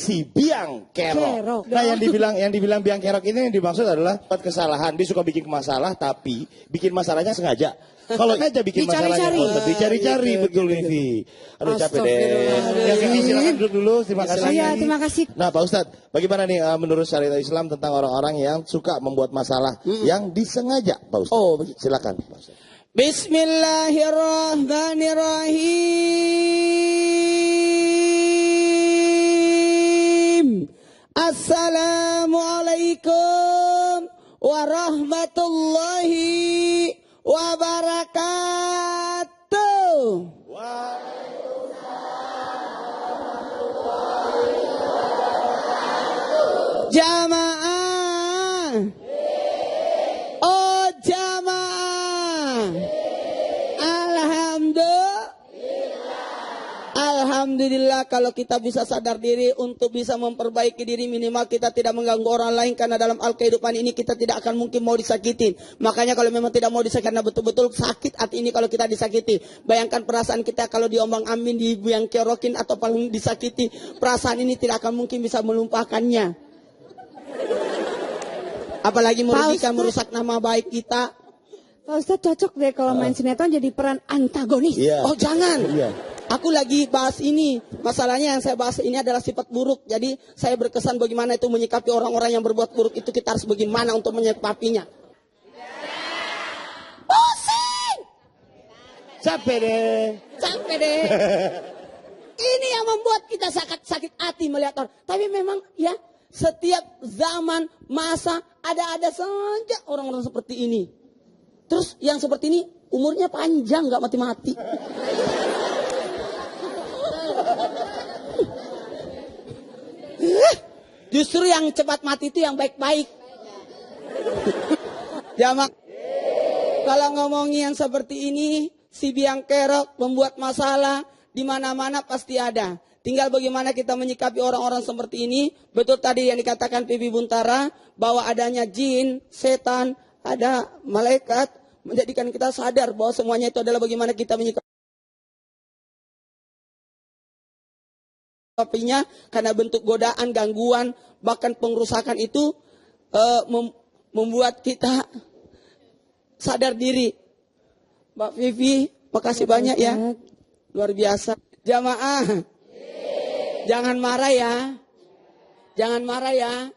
si biang kerok. Nah, yang dibilang biang kerok ini yang dimaksud adalah kesalahan. Dia suka bikin masalah, tapi bikin masalahnya sengaja. Kalau aja bikin masalahnya, dicari-cari betul Vivi. Aduh capek deh. Ya Vivi silakan duduk dulu. Terima kasih. Iya, terima kasih. Nah Pak Ustadz, bagaimana nih menurut syariat Islam tentang orang-orang yang suka membuat masalah yang disengaja, Pak Ustadz? Oh, begitu. Silakan Pak Ustadz. Bismillahirrahmanirrahim. Assalamualaikum warahmatullahi wabarakatuh. Jamaah. Oh jamaah. Alhamdulillah kalau kita bisa sadar diri untuk bisa memperbaiki diri, minimal kita tidak mengganggu orang lain, karena dalam kehidupan ini kita tidak akan mungkin mau disakitin. Makanya kalau memang tidak mau disakiti, karena betul-betul sakit hati ini kalau kita disakiti. Bayangkan perasaan kita kalau diombang ambing, dibiang kerokin atau paling disakiti, perasaan ini tidak akan mungkin bisa melupakannya. Apalagi merugikan, merusak nama baik kita. Pak Ustadz cocok deh kalau main sinetron jadi peran antagonis. Iya. Oh jangan. Iya. Aku lagi bahas ini. Masalahnya yang saya bahas ini adalah sifat buruk. Jadi saya berkesan bagaimana itu menyikapi orang-orang yang berbuat buruk itu, kita harus bagaimana untuk menyikapinya. Pusing. Capek deh. Ini yang membuat kita sakit hati melihat orang. Tapi memang ya, setiap zaman, masa, ada saja orang-orang seperti ini. Terus yang seperti ini umurnya panjang, gak mati-mati. Justru yang cepat mati itu yang baik-baik. Jamak. Kalau ngomongin yang seperti ini, si biang kerok membuat masalah di mana-mana pasti ada. Tinggal bagaimana kita menyikapi orang-orang seperti ini. Betul tadi yang dikatakan Pipi Buntara, bahwa adanya jin, setan, ada malaikat, menjadikan kita sadar bahwa semuanya itu adalah bagaimana kita menyikapinya, karena bentuk godaan, gangguan, bahkan pengrusakan itu membuat kita sadar diri. Mbak Vivi, makasih banyak ya. Luar biasa. Jamaah, jangan marah ya. Jangan marah ya.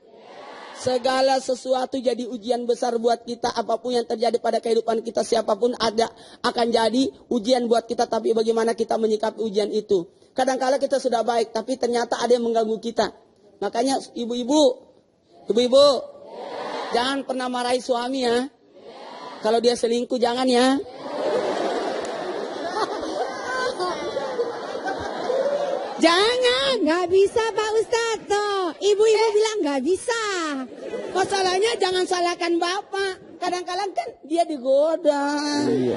Segala sesuatu jadi ujian besar buat kita. Apapun yang terjadi pada kehidupan kita, siapapun akan jadi ujian buat kita. Tapi bagaimana kita menyikapi ujian itu. Kadang-kala kita sudah baik, tapi ternyata ada yang mengganggu kita. Makanya ibu-ibu, jangan pernah marahi suami ya. Kalau dia selingkuh jangan ya. Jangan. Nggak bisa Pak Ustadz toh. Ibu-ibu bilang nggak bisa. Masalahnya jangan salahkan bapak. Kadang-kadang kan dia digoda. Iya.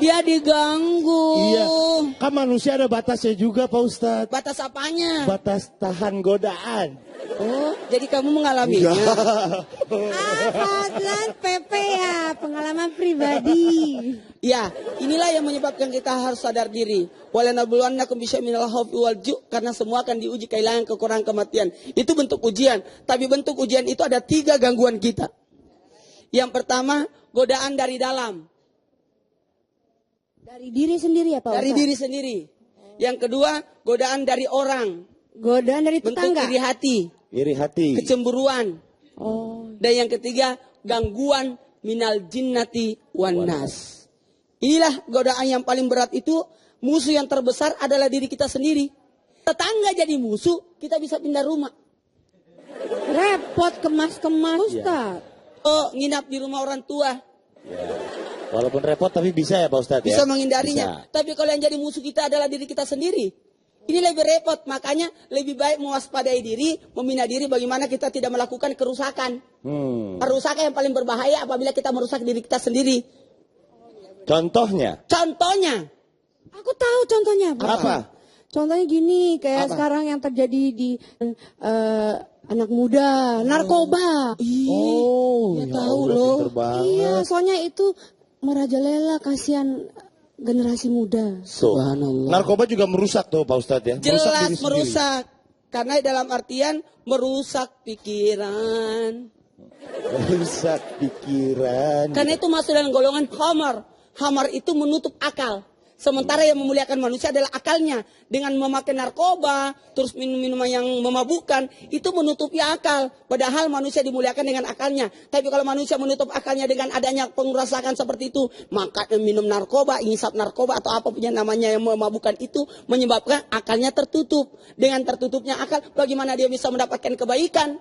Dia diganggu. Iya. Kan manusia ada batasnya juga Pak Ustadz. Batas apanya? Batas tahan godaan. Oh, jadi kamu mengalaminya. Fadlan PP ya, pengalaman pribadi. Ya, inilah yang menyebabkan kita harus sadar diri. Walanabluwannakum bisyai'in minal khaufi wal ju', karena semua akan diuji kehilangan, kekurangan, kematian. Itu bentuk ujian. Tapi bentuk ujian itu ada 3 gangguan kita. Yang pertama, godaan dari dalam. Dari diri sendiri ya Pak Dari Ustadz? diri sendiri. Yang kedua, godaan dari orang. Godaan dari Bentuk tetangga? iri hati. Iri hati. Kecemburuan. Oh. Dan yang ketiga, gangguan minal jinnati wan nas. Inilah godaan yang paling berat itu. Musuh yang terbesar adalah diri kita sendiri. Tetangga jadi musuh, kita bisa pindah rumah. Repot kemas-kemas Ustadz. Oh, nginap di rumah orang tua. Ya. Walaupun repot tapi bisa ya Pak Ustadz ya? Bisa menghindarinya. Bisa. Tapi kalau yang jadi musuh kita adalah diri kita sendiri. Ini lebih repot. Makanya lebih baik mewaspadai diri, membina diri bagaimana kita tidak melakukan kerusakan. Kerusakan yang paling berbahaya apabila kita merusak diri kita sendiri. Contohnya? Contohnya. Aku tahu contohnya Pak. Apa? Contohnya gini, kayak Apa? sekarang yang terjadi di anak muda, narkoba. Oh, ya ya tahu Allah, loh. pinter banget. Iya, soalnya itu merajalela, kasihan generasi muda. So, Subhanallah. narkoba juga merusak tuh Pak Ustadz ya? Jelas diri sendiri. merusak. Karena dalam artian merusak pikiran. Merusak pikiran. Karena itu masuk dalam golongan khamar. Khamar itu menutup akal. Sementara yang memuliakan manusia adalah akalnya. Dengan memakai narkoba, terus minum-minuman yang memabukkan, itu menutupi akal. Padahal manusia dimuliakan dengan akalnya. Tapi kalau manusia menutup akalnya dengan adanya pengurasakan seperti itu, maka minum narkoba, ngisap narkoba, atau apa punya namanya yang memabukkan itu, menyebabkan akalnya tertutup. Dengan tertutupnya akal, bagaimana dia bisa mendapatkan kebaikan?